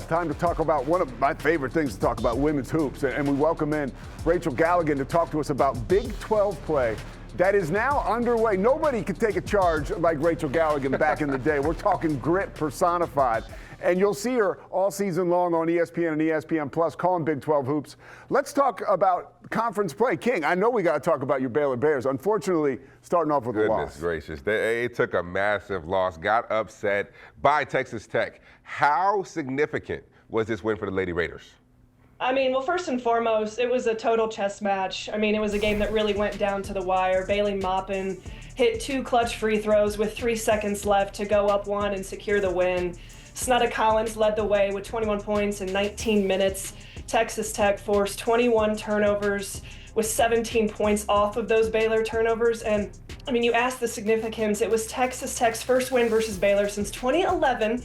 time to talk about one of my favorite things to talk about, women's hoops. And we welcome in Rachel Galligan to talk to us about Big 12 play that is now underway. Nobody could take a charge like Rachel Galligan back in the day. We're talking grit personified. And you'll see her all season long on ESPN and ESPN Plus calling Big 12 hoops. Let's talk about conference play. King, I know we got to talk about your Baylor Bears. Unfortunately, starting off with a loss. Goodness gracious. They took a massive loss, got upset by Texas Tech. How significant was this win for the Lady Raiders? I mean, well, first and foremost, it was a total chess match. I mean, it was a game that really went down to the wire. Bailey Maupin hit 2 clutch free throws with 3 seconds left to go up 1 and secure the win. Snutta Collins led the way with 21 points in 19 minutes. Texas Tech forced 21 turnovers with 17 points off of those Baylor turnovers. And, I mean, you asked the significance. It was Texas Tech's first win versus Baylor since 2011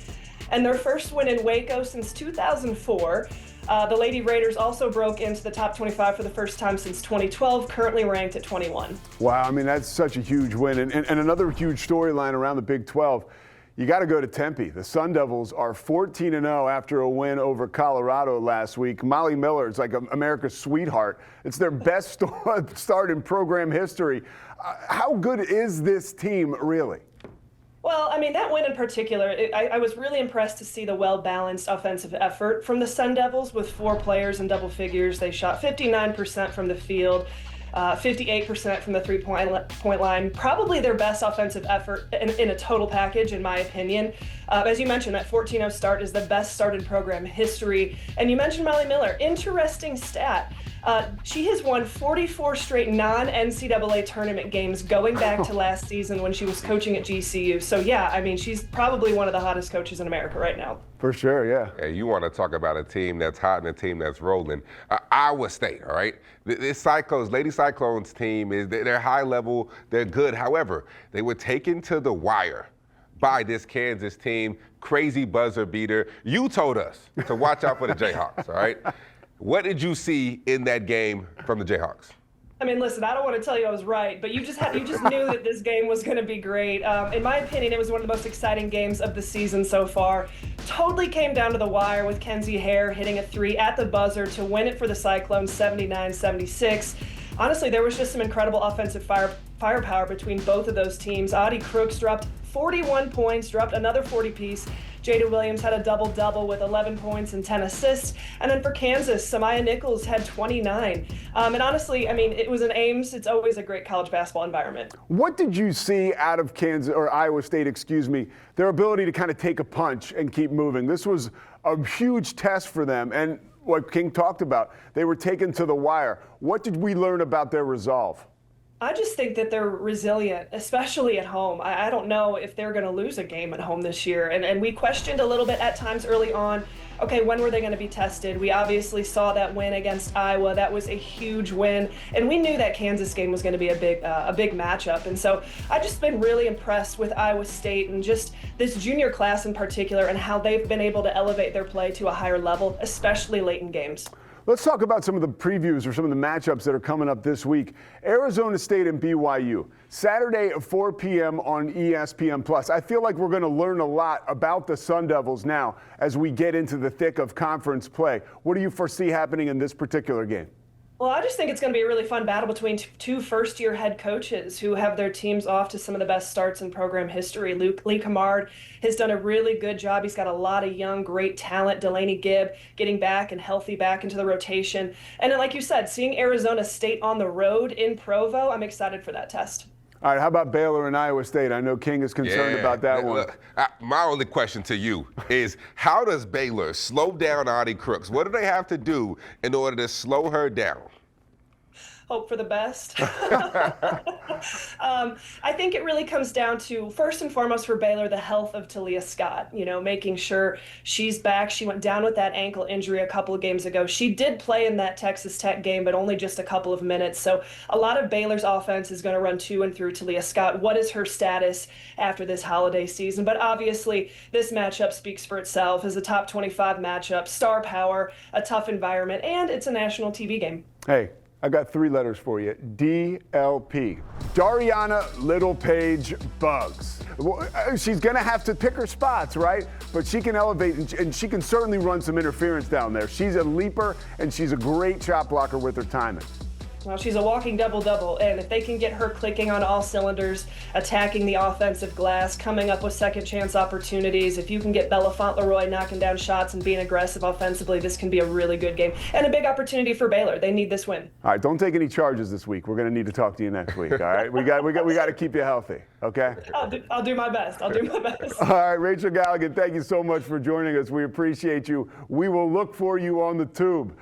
and their first win in Waco since 2004. The Lady Raiders also broke into the top 25 for the first time since 2012, currently ranked at 21. Wow, I mean, that's such a huge win. And another huge storyline around the Big 12. You got to go to Tempe. The Sun Devils are 14-0 after a win over Colorado last week. Molly Miller is like America's sweetheart. It's their best start in program history. How good is this team, really? Well, I mean, that win in particular, I was really impressed to see the well-balanced offensive effort from the Sun Devils with 4 players in double figures. They shot 59% from the field. 58% from the three-point line, probably their best offensive effort in a total package, in my opinion. As you mentioned, that 14-0 start is the best start in program history. And you mentioned Molly Miller. Interesting stat. She has won 44 straight non-NCAA tournament games going back to last season when she was coaching at GCU. So, yeah, I mean, she's probably one of the hottest coaches in America right now. For sure, yeah. Hey, you want to talk about a team that's hot and a team that's rolling. Iowa State, all right? This Lady Cyclones team, they're high level, they're good. However, they were taken to the wire by this Kansas team, crazy buzzer beater. You told us to watch out for the Jayhawks, all right? What did you see in that game from the Jayhawks? I mean, listen, I don't want to tell you I was right, but you just knew that this game was going to be great. In my opinion, it was one of the most exciting games of the season so far. Totally came down to the wire with Kenzie Hare hitting a 3 at the buzzer to win it for the Cyclones 79-76. Honestly, there was just some incredible offensive firepower between both of those teams. Audie Crooks dropped 41 points, dropped another 40-piece. Jada Williams had a double-double with 11 points and 10 assists. And then for Kansas, Samaya Nichols had 29. And honestly, I mean, it was in Ames. It's always a great college basketball environment. What did you see out of Kansas, or Iowa State, excuse me, their ability to kind of take a punch and keep moving? This was a huge test for them. And what King talked about, they were taken to the wire. What did we learn about their resolve? I just think that they're resilient, especially at home. I don't know if they're going to lose a game at home this year. And we questioned a little bit at times early on, okay, when were they going to be tested? We obviously saw that win against Iowa. That was a huge win. And we knew that Kansas game was going to be a big matchup. And so I've just been really impressed with Iowa State and just this junior class in particular and how they've been able to elevate their play to a higher level, especially late in games. Let's talk about some of the previews or some of the matchups that are coming up this week. Arizona State and BYU, Saturday at 4 p.m. on ESPN Plus. I feel like we're going to learn a lot about the Sun Devils now as we get into the thick of conference play. What do you foresee happening in this particular game? Well, I just think it's going to be a really fun battle between 2 first-year head coaches who have their teams off to some of the best starts in program history. Lee Cummard has done a really good job. He's got a lot of young, great talent. Delaney Gibb getting back and healthy back into the rotation. And then, like you said, seeing Arizona State on the road in Provo, I'm excited for that test. All right, how about Baylor and Iowa State? I know King is concerned about that one. Look, my only question to you is, how does Baylor slow down Audie Crooks? What do they have to do in order to slow her down? Hope for the best. I think it really comes down to, first and foremost for Baylor, the health of Talia Scott, making sure she's back. She went down with that ankle injury a couple of games ago. She did play in that Texas Tech game, but only just a couple of minutes. So a lot of Baylor's offense is going to run to and through Talia Scott. What is her status after this holiday season? But obviously, this matchup speaks for itself as a top 25 matchup, star power, a tough environment, and it's a national TV game. Hey, I got 3 letters for you. DLP. Dariana Little Page Bugs. She's going to have to pick her spots, right? But she can elevate, and she can certainly run some interference down there. She's a leaper, and she's a great shot blocker with her timing. Well, she's a walking double-double, and if they can get her clicking on all cylinders, attacking the offensive glass, coming up with second-chance opportunities, if you can get Bella Fauntleroy knocking down shots and being aggressive offensively, this can be a really good game and a big opportunity for Baylor. They need this win. All right, don't take any charges this week. We're going to need to talk to you next week. All right, we got to keep you healthy. Okay. I'll do my best. I'll do my best. All right, Rachel Galligan, thank you so much for joining us. We appreciate you. We will look for you on the tube.